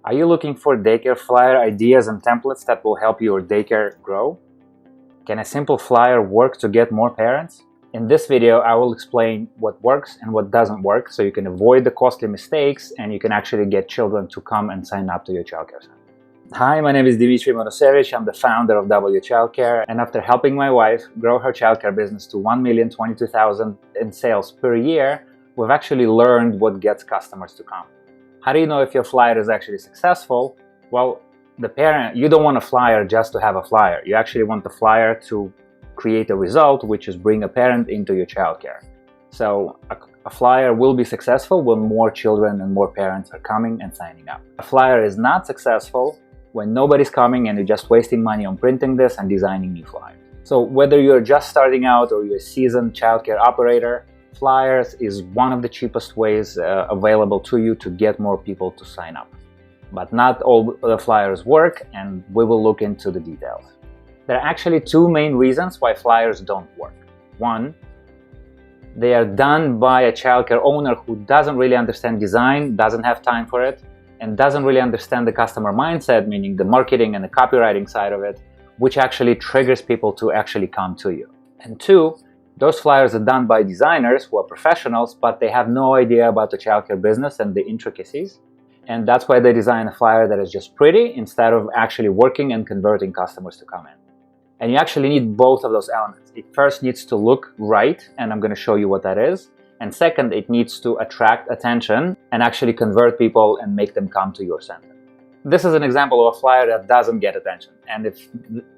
Are you looking for daycare flyer ideas and templates that will help your daycare grow? Can a simple flyer work to get more parents? In this video, I will explain what works and what doesn't work so you can avoid the costly mistakes and you can actually get children to come and sign up to your childcare center. Hi, my name is Dimitri Monosevich. I'm the founder of W Childcare, and after helping my wife grow her childcare business to $1,022,000 in sales per year, we've actually learned what gets customers to come. How do you know if your flyer is actually successful? Well, the parent, you don't want a flyer just to have a flyer. You actually want the flyer to create a result, which is bring a parent into your childcare. So a flyer will be successful when more children and more parents are coming and signing up. A flyer is not successful when nobody's coming and you're just wasting money on printing this and designing new flyers. So whether you're just starting out or you're a seasoned childcare operator, flyers is one of the cheapest ways available to you to get more people to sign up. But not all the flyers work, and we will look into the details. There are actually two main reasons why flyers don't work. One, they are done by a childcare owner who doesn't really understand design, doesn't have time for it, and doesn't really understand the customer mindset, meaning the marketing and the copywriting side of it, which actually triggers people to actually come to you. And two, those flyers are done by designers who are professionals, but they have no idea about the childcare business and the intricacies. And that's why they design a flyer that is just pretty instead of actually working and converting customers to come in. And you actually need both of those elements. It first needs to look right, and I'm going to show you what that is. And second, it needs to attract attention and actually convert people and make them come to your center. This is an example of a flyer that doesn't get attention. And if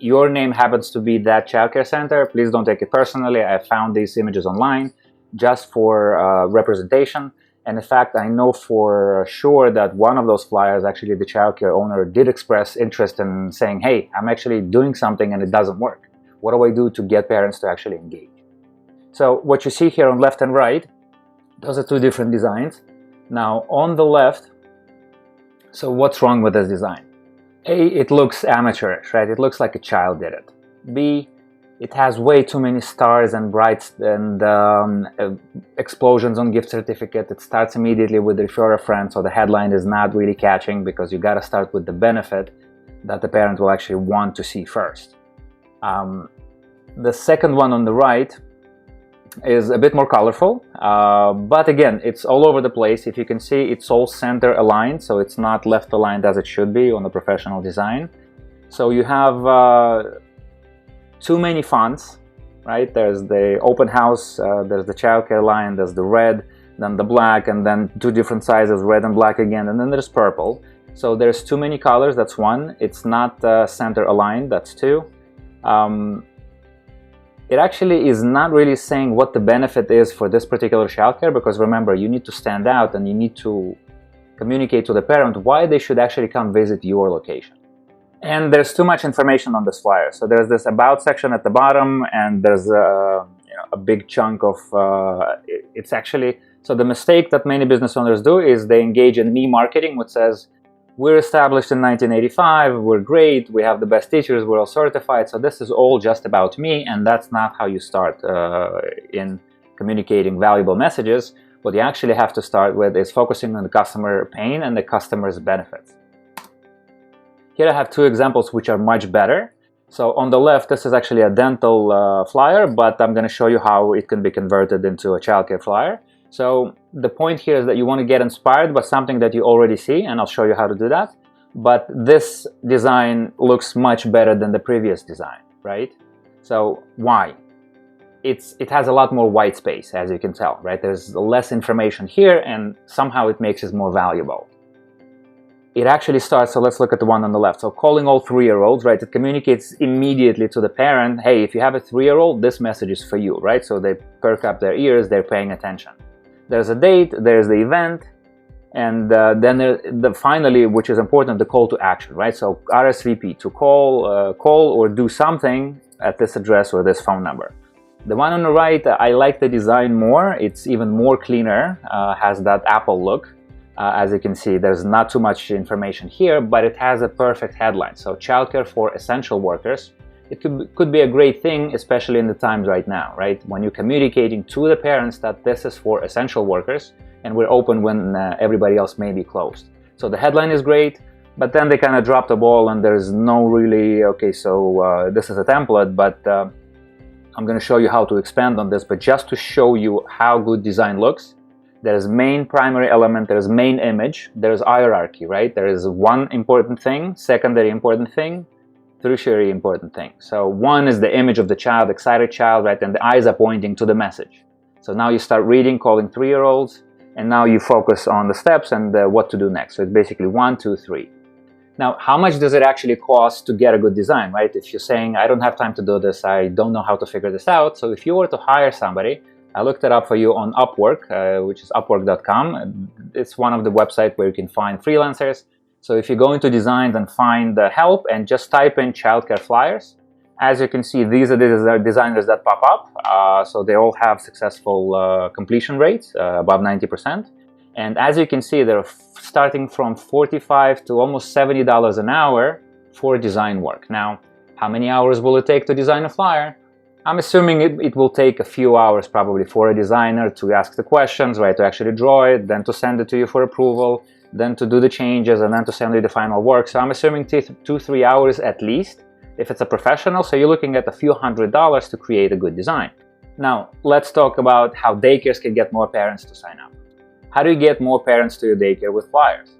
your name happens to be that childcare center, please don't take it personally. I found these images online just for representation. And in fact, I know for sure that one of those flyers, actually the childcare owner did express interest in saying, hey, I'm actually doing something and it doesn't work. What do I do to get parents to actually engage? So what you see here on left and right, those are two different designs. Now on the left, so what's wrong with this design? A, it looks amateurish, right? It looks like a child did it. B, it has way too many stars and brights and explosions on gift certificate. It starts immediately with refer a friend, so the headline is not really catching because you got to start with the benefit that the parent will actually want to see first. The second one on the right is a bit more colorful, but again, it's all over the place. If you can see, it's all center aligned, so it's not left aligned as it should be on the professional design. So you have too many fonts, right? There's the open house, there's the childcare line, there's the red, then the black, and then two different sizes, red and black again, and then there's purple. So there's too many colors, that's one. It's not center aligned, that's two. It actually is not really saying what the benefit is for this particular childcare, because remember, you need to stand out and you need to communicate to the parent why they should actually come visit your location. And there's too much information on this flyer. So there's this about section at the bottom, and there's a big chunk of, it's actually, so the mistake that many business owners do is they engage in me marketing, which says, we're established in 1985, we're great, we have the best teachers, we're all certified. So this is all just about me, and that's not how you start in communicating valuable messages. What you actually have to start with is focusing on the customer pain and the customer's benefits. Here I have two examples which are much better. So on the left, this is actually a dental flyer, but I'm going to show you how it can be converted into a childcare flyer. So the point here is that you want to get inspired by something that you already see, and I'll show you how to do that. But this design looks much better than the previous design, right? So why? It has a lot more white space, as you can tell, right? There's less information here, and somehow it makes it more valuable. It actually starts, so let's look at the one on the left. So calling all 3-year-olds, right? It communicates immediately to the parent, hey, if you have a 3-year-old, this message is for you, right? So they perk up their ears, they're paying attention. There's a date, there's the event, and then finally, which is important, the call to action, right? So RSVP, to call or do something at this address or this phone number. The one on the right, I like the design more. It's even more cleaner, has that Apple look. As you can see, there's not too much information here, but it has a perfect headline. So childcare for essential workers. It could be a great thing, especially in the times right now, right? When you're communicating to the parents that this is for essential workers and we're open when everybody else may be closed. So the headline is great. but then they kind of drop the ball and there's no really, okay, so this is a template, but I'm going to show you how to expand on this. But just to show you how good design looks, there's main primary element, there's main image, there's hierarchy, right? There is one important thing, secondary important thing, tertiary important thing. So one is the image of the child, excited child, right? And the eyes are pointing to the message. So now you start reading, calling 3-year-olds, and now you focus on the steps and what to do next. So it's basically 1, 2, 3. Now, how much does it actually cost to get a good design, right? If you're saying, I don't have time to do this, I don't know how to figure this out. So if you were to hire somebody, I looked it up for you on Upwork, which is upwork.com. It's one of the websites where you can find freelancers. So if you go into designs and find help and just type in childcare flyers, as you can see, these are the designers that pop up. So they all have successful completion rates, above 90%. And as you can see, they're starting from $45 to almost $70 an hour for design work. Now, how many hours will it take to design a flyer? I'm assuming it will take a few hours probably for a designer to ask the questions, right, to actually draw it, then to send it to you for approval, then to do the changes, and then to send you the final work. So I'm assuming 2-3 hours at least if it's a professional. So you're looking at a few $100s to create a good design. Now, let's talk about how daycares can get more parents to sign up. How do you get more parents to your daycare with flyers?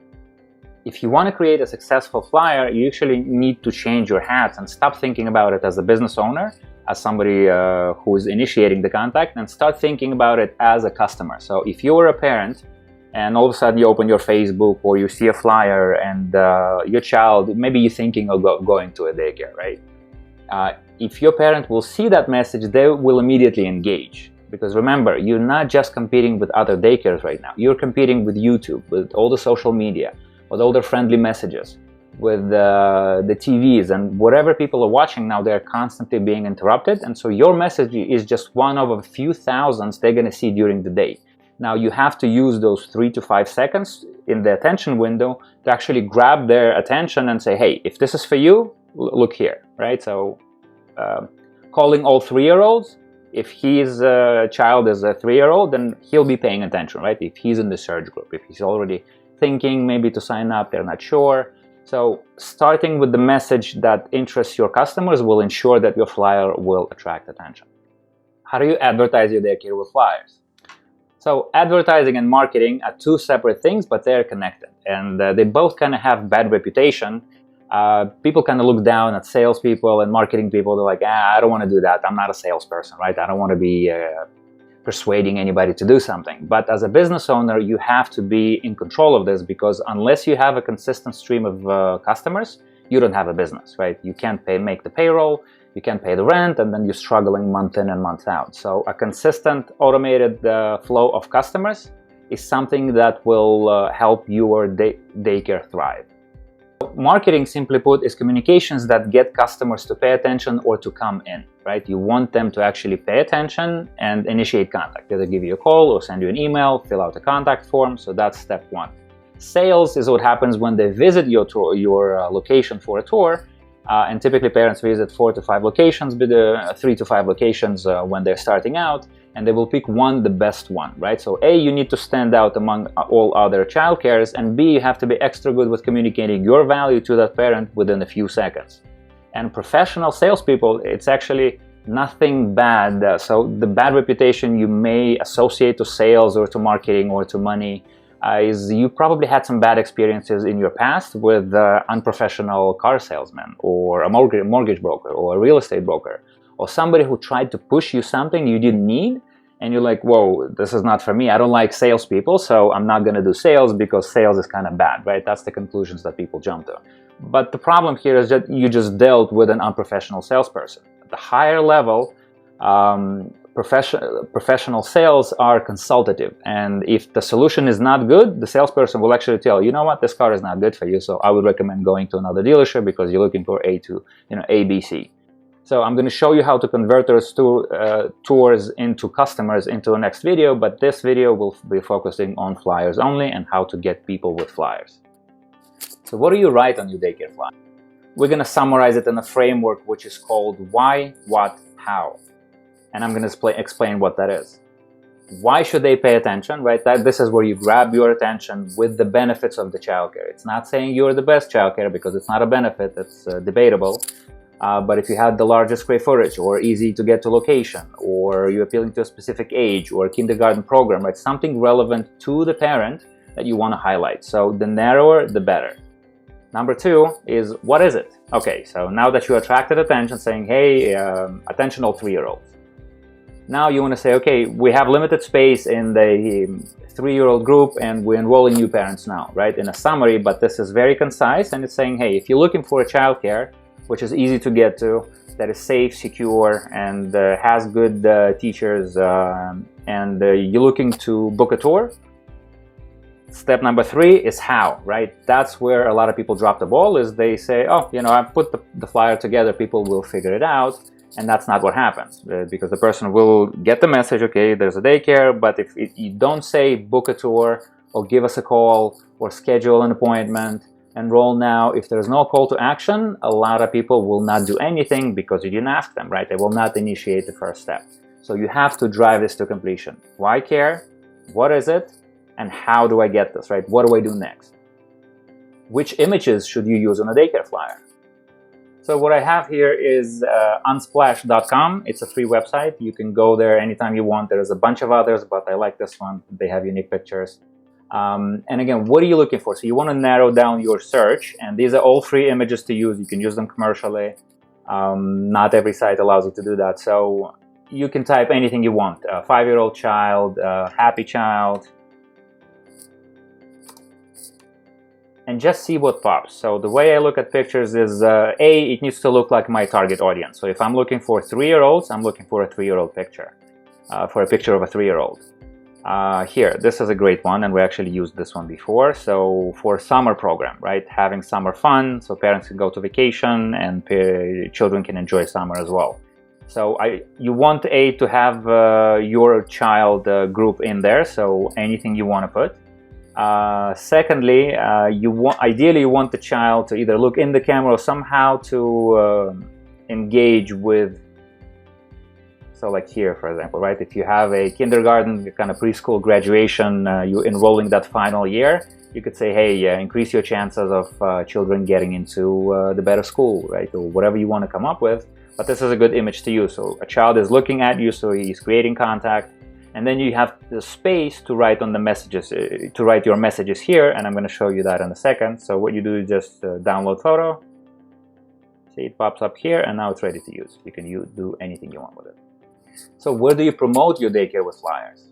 If you want to create a successful flyer, you actually need to change your hats and stop thinking about it as a business owner, as somebody who is initiating the contact, and start thinking about it as a customer. So if you're a parent and all of a sudden you open your Facebook or you see a flyer and your child, maybe you're thinking of going to a daycare, right? If your parent will see that message, they will immediately engage. Because remember, you're not just competing with other daycares right now. You're competing with YouTube, with all the social media, with all their friendly messages, with the TVs, and whatever people are watching now, they're constantly being interrupted. And so your message is just one of a few thousands they're going to see during the day. Now you have to use those 3 to 5 seconds in the attention window to actually grab their attention and say, hey, if this is for you, look here, right? So calling all 3-year-olds, if his child is a 3-year-old, then he'll be paying attention, right? If he's in the search group, if he's already thinking maybe to sign up, they're not sure. So starting with the message that interests your customers will ensure that your flyer will attract attention. How do you advertise your daycare with flyers? So advertising and marketing are two separate things, but they're connected. And they both kind of have bad reputation. People kind of look down at salespeople and marketing people. They're like, I don't want to do that. I'm not a salesperson, right? I don't want to be persuading anybody to do something. But as a business owner, you have to be in control of this, because unless you have a consistent stream of customers, you don't have a business, right? You can't make the payroll, you can't pay the rent, and then you're struggling month in and month out. So a consistent automated flow of customers is something that will help your daycare thrive. Marketing, simply put, is communications that get customers to pay attention or to come in, right? You want them to actually pay attention and initiate contact, either give you a call or send you an email, fill out a contact form. So that's step one. Sales is what happens when they visit your location for a tour. And typically parents visit 4 to 5 locations, 3 to 5 locations when they're starting out, and they will pick one, the best one, right? So A, you need to stand out among all other childcares, and B, you have to be extra good with communicating your value to that parent within a few seconds. And professional salespeople, it's actually nothing bad. So the bad reputation you may associate to sales or to marketing or to money is you probably had some bad experiences in your past with unprofessional car salesman or a mortgage broker or a real estate broker, or somebody who tried to push you something you didn't need, and you're like, whoa, this is not for me. I don't like salespeople, so I'm not going to do sales because sales is kind of bad, right? That's the conclusions that people jump to. But the problem here is that you just dealt with an unprofessional salesperson. At the higher level, professional sales are consultative, and if the solution is not good, the salesperson will actually tell you know what, this car is not good for you, so I would recommend going to another dealership because you're looking for ABC. So I'm going to show you how to convert those tours into customers into the next video, but this video will be focusing on flyers only and how to get people with flyers. So what do you write on your daycare flyer? We're going to summarize it in a framework which is called why, what, how. And I'm going to explain what that is. Why should they pay attention, right? This is where you grab your attention with the benefits of the childcare. It's not saying you're the best childcare, because it's not a benefit, it's debatable. But if you have the largest square footage, or easy to get to location, or you're appealing to a specific age, or a kindergarten program, right? Something relevant to the parent that you want to highlight. So the narrower, the better. Number two is, what is it? Okay, so now that you attracted attention, saying, hey, attention all 3-year-olds. Now you want to say, okay, we have limited space in the 3-year-old group and we're enrolling new parents now, right? In a summary, but this is very concise, and it's saying, hey, if you're looking for a childcare, which is easy to get to, that is safe, secure, and has good teachers, and you're looking to book a tour, step number 3 is how, right? That's where a lot of people drop the ball, is they say, oh, you know, I put the flyer together, people will figure it out. And that's not what happens, because the person will get the message, okay, there's a daycare, but if you don't say book a tour, or give us a call, or schedule an appointment, enroll now, if there's no call to action, a lot of people will not do anything because you didn't ask them, right? They will not initiate the first step. So you have to drive this to completion. Why care? What is it? And how do I get this, right? What do I do next? Which images should you use on a daycare flyer? So what I have here is unsplash.com. It's a free website. You can go there anytime you want. There's a bunch of others, but I like this one. They have unique pictures. And again, what are you looking for? So you want to narrow down your search, and these are all free images to use. You can use them commercially. Not every site allows you to do that. So you can type anything you want. A 5-year-old child, a happy child, and just see what pops. So the way I look at pictures is, it needs to look like my target audience. So if I'm looking for 3-year-olds, I'm looking for a 3-year-old picture, for a picture of a 3-year-old. Here, this is a great one, and we actually used this one before. So for summer program, right? Having summer fun, so parents can go to vacation and children can enjoy summer as well. So you want to have your child group in there, so anything you want to put. Secondly, ideally you want the child to either look in the camera or somehow to engage with, so like here, for example, right? If you have a kindergarten, kind of preschool graduation, you're enrolling that final year, you could say, hey, increase your chances of children getting into the better school, right? Or whatever you want to come up with. But this is a good image to use. So a child is looking at you, so he's creating contact. And then you have the space to write on the messages, to write your messages here, and I'm going to show you that in a second. So what you do is just download photo. See, it pops up here, and now it's ready to use. You can do anything you want with it. So where do you promote your daycare with flyers?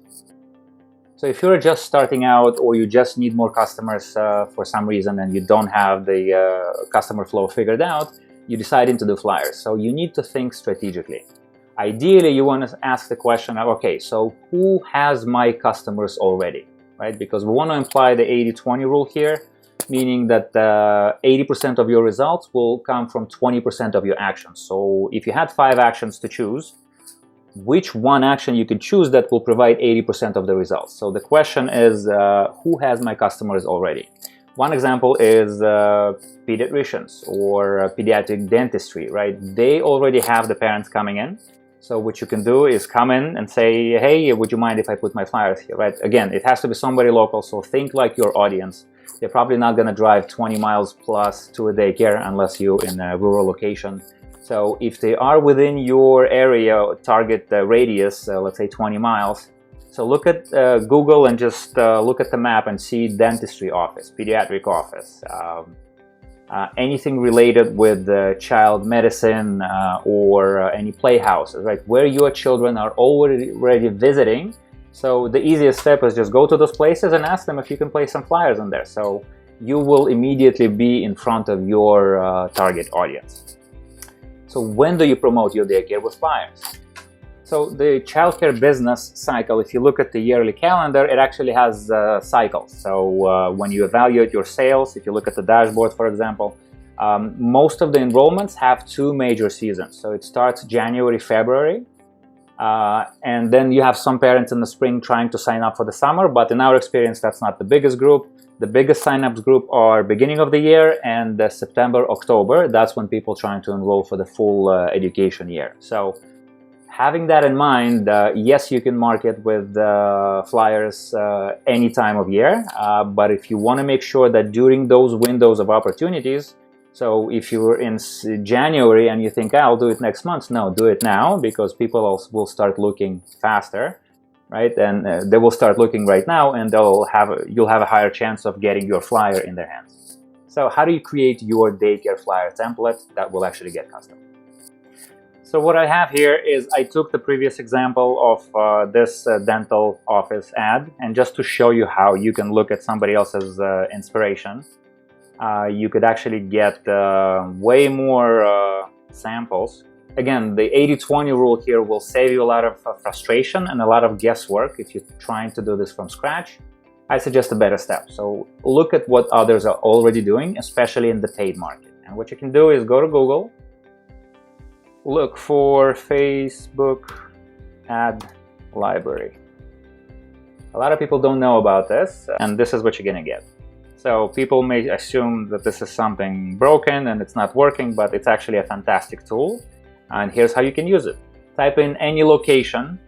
So if you're just starting out, or you just need more customers for some reason, and you don't have the customer flow figured out, you decide to do flyers. So you need to think strategically. Ideally, you want to ask the question of, okay, so who has my customers already, right? Because we want to imply the 80-20 rule here, meaning that 80% of your results will come from 20% of your actions. So if you had 5 actions to choose, which one action you can choose that will provide 80% of the results? So the question is, who has my customers already? One example is pediatricians or pediatric dentistry, right? They already have the parents coming in. So what you can do is come in and say, hey, would you mind if I put my flyers here, right? Again, it has to be somebody local, so think like your audience. They're probably not going to drive 20 miles plus to a daycare unless you're in a rural location. So if they are within your area, target radius, let's say 20 miles, so look at Google and just look at the map and see dentistry office, pediatric office, anything related with child medicine or any playhouses, right? Where your children are already visiting. So the easiest step is just go to those places and ask them if you can place some flyers in there. So you will immediately be in front of your target audience. So when do you promote your daycare with flyers? So the childcare business cycle, if you look at the yearly calendar, it actually has cycles. So when you evaluate your sales, if you look at the dashboard, for example, most of the enrollments have 2 major seasons. So it starts January, February, and then you have some parents in the spring trying to sign up for the summer, but in our experience, that's not the biggest group. The biggest sign-ups group are beginning of the year and September, October. That's when people trying to enroll for the full education year. So Having that in mind, yes, you can market with flyers any time of year, but if you want to make sure that during those windows of opportunities, so if you're in January and you think, I'll do it next month, no, do it now, because people will start looking faster, right? And they will start looking right now, and you'll have a higher chance of getting your flyer in their hands. So how do you create your daycare flyer template that will actually get custom? So what I have here is I took the previous example of this dental office ad, and just to show you how you can look at somebody else's inspiration, you could actually get way more samples. Again, the 80-20 rule here will save you a lot of frustration and a lot of guesswork if you're trying to do this from scratch. I suggest a better step. So look at what others are already doing, especially in the paid market. And what you can do is go to Google, look for Facebook ad library. A lot of people don't know about this, and this is what you're gonna get. So people may assume that this is something broken and it's not working, but it's actually a fantastic tool. And here's how you can use it. Type in any location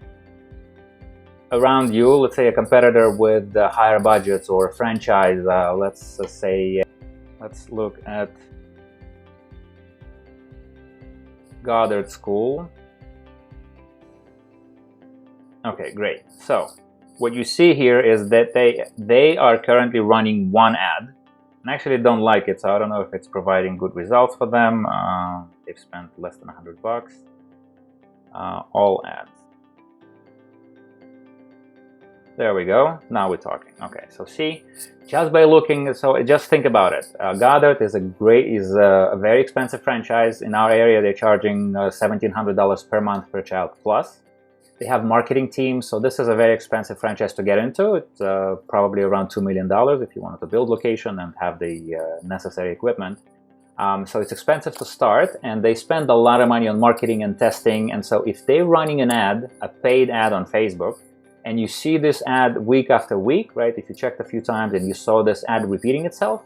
around you, let's say a competitor with higher budgets or a franchise. Let's look at Goddard School. Okay, great. So what you see here is that they are currently running one ad. And I actually don't like it, so I don't know if it's providing good results for them. They've spent less than $100. All ads. There we go. Now we're talking. Okay, so see, just by looking, so just think about it. Goddard is a very expensive franchise. In our area, they're charging $1,700 per month per child plus. They have marketing teams, so this is a very expensive franchise to get into. It's probably around $2 million if you wanted to build location and have the necessary equipment. So it's expensive to start, and they spend a lot of money on marketing and testing. And so if they're running an ad, a paid ad on Facebook, and you see this ad week after week, right? If you checked a few times and you saw this ad repeating itself,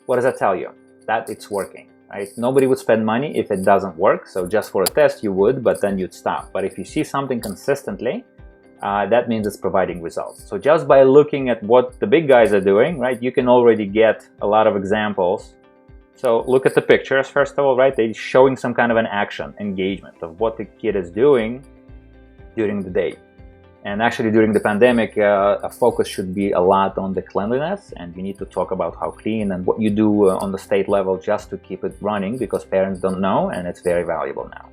what does that tell you? That it's working, right? Nobody would spend money if it doesn't work. So just for a test you would, but then you'd stop. But if you see something consistently, that means it's providing results. So just by looking at what the big guys are doing, right, you can already get a lot of examples. So look at the pictures, first of all, right? They're showing some kind of an action, engagement of what the kid is doing during the day. And actually during the pandemic, a focus should be a lot on the cleanliness, and you need to talk about how clean and what you do on the state level just to keep it running, because parents don't know, and it's very valuable now.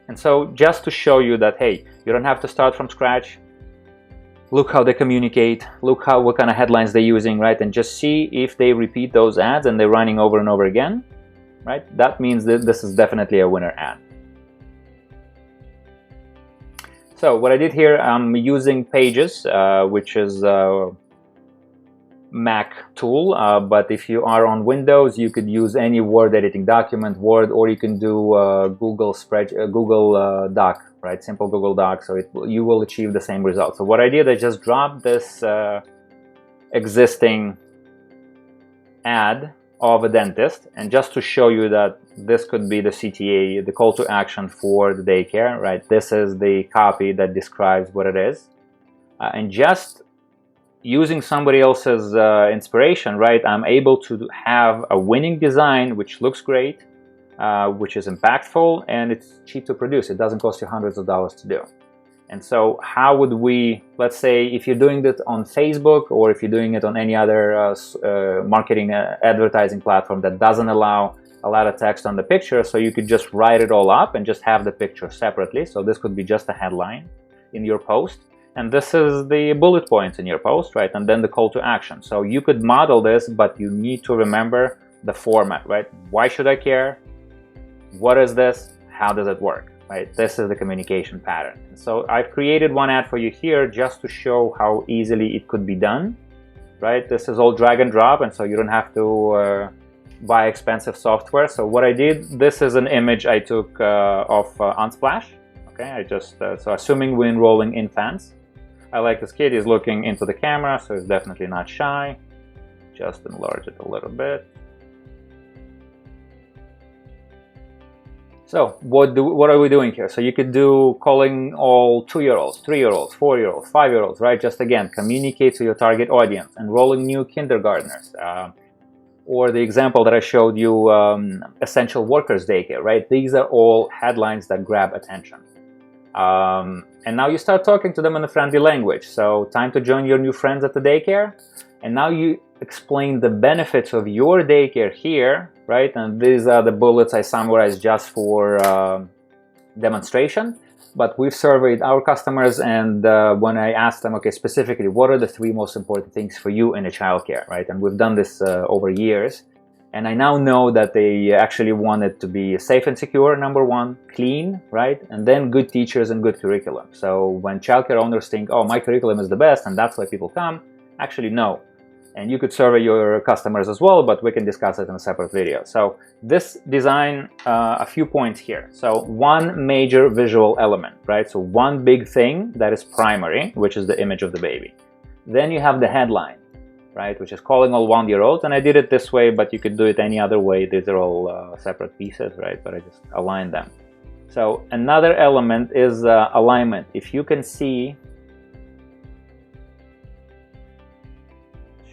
And so just to show you that, hey, you don't have to start from scratch. Look how they communicate, look what kind of headlines they're using, right? And just see if they repeat those ads and they're running over and over again, right? That means that this is definitely a winner ad. So what I did here, I'm using Pages, which is a Mac tool, but if you are on Windows, you could use any Word editing document, Word, or you can do Google Doc, right? Simple Google Doc, so you will achieve the same result. So what I did, I just dropped this existing ad of a dentist, and just to show you that this could be the CTA, the call to action for the daycare, right? This is the copy that describes what it is, and just using somebody else's inspiration, right? I'm able to have a winning design which looks great, which is impactful, and it's cheap to produce. It doesn't cost you hundreds of dollars to do. And so how would we, let's say if you're doing it on Facebook, or if you're doing it on any other marketing advertising platform that doesn't allow a lot of text on the picture, so you could just write it all up and just have the picture separately. So this could be just a headline in your post, and this is the bullet points in your post, right? And then the call to action. So you could model this, but you need to remember the format, right? Why should I care? What is this? How does it work? Right? This is the communication pattern. And so I've created one ad for you here just to show how easily it could be done, right? This is all drag and drop, and so you don't have to buy expensive software. So what I did, this is an image I took of Unsplash. Okay, I just, so assuming we're enrolling infants, I like this kid, he's looking into the camera, so he's definitely not shy. Just enlarge it a little bit. So what are we doing here? So you could do calling all 2-year-olds, 3-year-olds, 4-year-olds, 5-year-olds, right? Just again, communicate to your target audience, enrolling new kindergartners, or the example that I showed you, essential workers daycare, right? These are all headlines that grab attention. And now you start talking to them in a friendly language. So time to join your new friends at the daycare. And now you explain the benefits of your daycare here, right? And these are the bullets I summarized just for demonstration. But we've surveyed our customers, and when I asked them, okay, specifically, what are the 3 most important things for you in a childcare, right? And we've done this over years. And I now know that they actually want it to be safe and secure, number 1, clean, right? And then good teachers and good curriculum. So when childcare owners think, oh, my curriculum is the best and that's why people come, actually no. And you could survey your customers as well, but we can discuss it in a separate video. So this design, a few points here. So 1 major visual element, right? So 1 big thing that is primary, which is the image of the baby. Then you have the headline, right? Which is calling all 1-year-olds. And I did it this way, but you could do it any other way. These are all separate pieces, right? But I just aligned them. So another element is alignment. If you can see,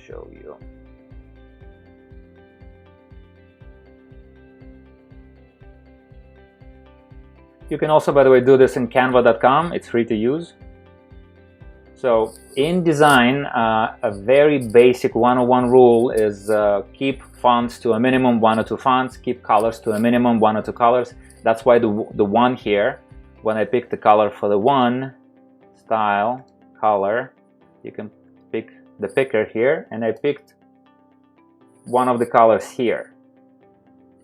show you. You can also, by the way, do this in canva.com. It's free to use. So in design, a very basic 101 rule is keep fonts to a minimum 1 or 2 fonts, keep colors to a minimum 1 or 2 colors. That's why the 1 here, when I pick the color for the 1, style, color, you can pick the picker here, and I picked one of the colors here,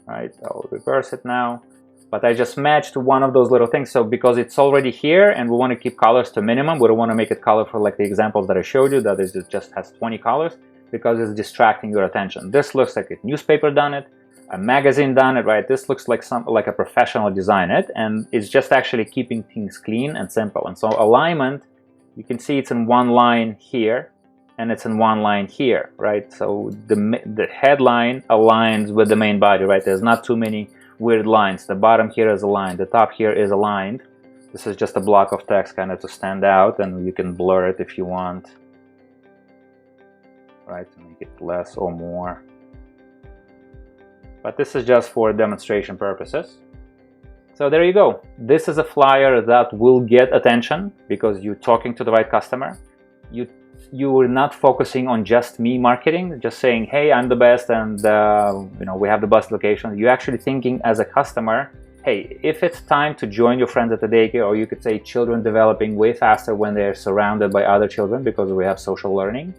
right? I'll reverse it now, but I just matched one of those little things. So because it's already here and we want to keep colors to minimum, we don't want to make it colorful like the examples that I showed you, that is, it just has 20 colors, because it's distracting your attention. This looks like a newspaper done it, a magazine done it, right? This looks like a professional design it, and it's just actually keeping things clean and simple. And so alignment, you can see it's in 1 line here, and it's in 1 line here, right? So the headline aligns with the main body, right? There's not too many weird lines. The bottom here is aligned, the top here is aligned. This is just a block of text kind of to stand out, and you can blur it if you want, right? To make it less or more. But this is just for demonstration purposes. So there you go. This is a flyer that will get attention because you're talking to the right customer. You are not focusing on just me marketing, just saying, hey, I'm the best, and we have the best location. You're actually thinking as a customer, hey, if it's time to join your friends at the daycare, or you could say children developing way faster when they're surrounded by other children because we have social learning.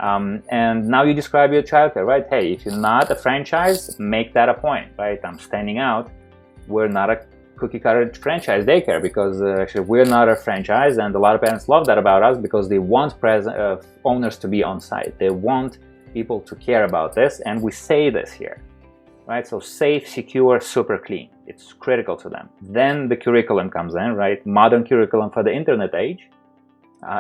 And now you describe your childcare, right? Hey, if you're not a franchise, make that a point, right? I'm standing out. We're not a cookie-cutter franchise daycare, because actually we're not a franchise, and a lot of parents love that about us because they want owners to be on site. They want people to care about this, and we say this here, right? So safe, secure, super clean. It's critical to them. Then the curriculum comes in, right? Modern curriculum for the internet age.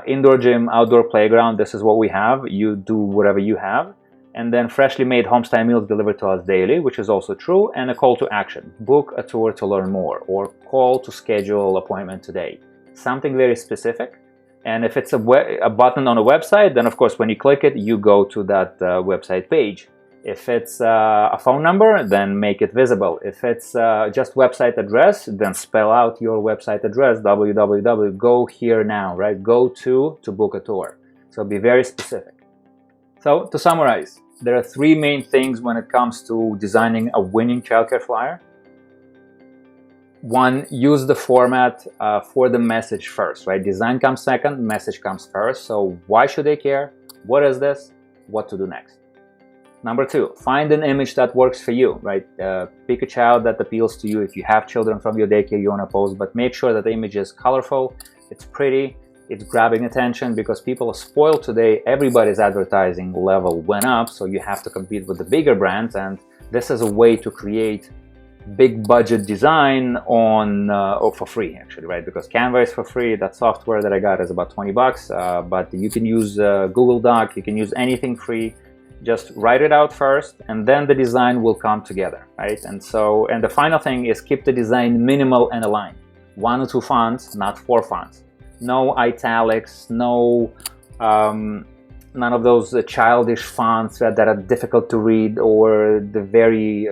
Indoor gym, outdoor playground, this is what we have. You do whatever you have. And then freshly made homestyle meals delivered to us daily, which is also true, and a call to action. Book a tour to learn more, or call to schedule appointment today. Something very specific. And if it's a button on a website, then of course when you click it, you go to that website page. If it's a phone number, then make it visible. If it's just website address, then spell out your website address, www, go here now, right? Go to book a tour. So be very specific. So to summarize, there are 3 main things when it comes to designing a winning childcare flyer. 1, use the format for the message first, right? Design comes second, message comes first. So why should they care? What is this? What to do next? Number 2, find an image that works for you, right? Pick a child that appeals to you. If you have children from your daycare you want to post, but make sure that the image is colorful, it's pretty, it's grabbing attention, because people are spoiled today. Everybody's advertising level went up, so you have to compete with the bigger brands, and this is a way to create big budget design or for free, actually, right? Because Canva is for free. That software that I got is about $20, but you can use Google Doc, you can use anything free. Just write it out first, and then the design will come together, right? And the final thing is keep the design minimal and aligned. 1 or 2 fonts, not 4 fonts. No italics, no none of those childish fonts that are difficult to read, or the very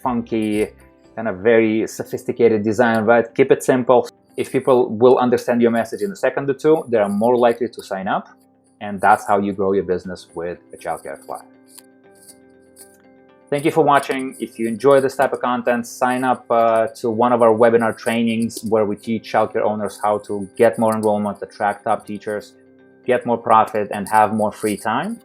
funky, kind of very sophisticated design, right? Keep it simple. If people will understand your message in a second or two, they are more likely to sign up, and that's how you grow your business with a childcare flyer. Thank you for watching. If you enjoy this type of content, sign up to one of our webinar trainings where we teach childcare owners how to get more enrollment, attract top teachers, get more profit, and have more free time.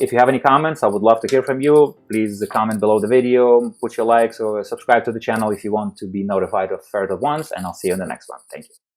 If you have any comments, I would love to hear from you. Please comment below the video, put your likes, or subscribe to the channel if you want to be notified of further ones, and I'll see you in the next one. Thank you.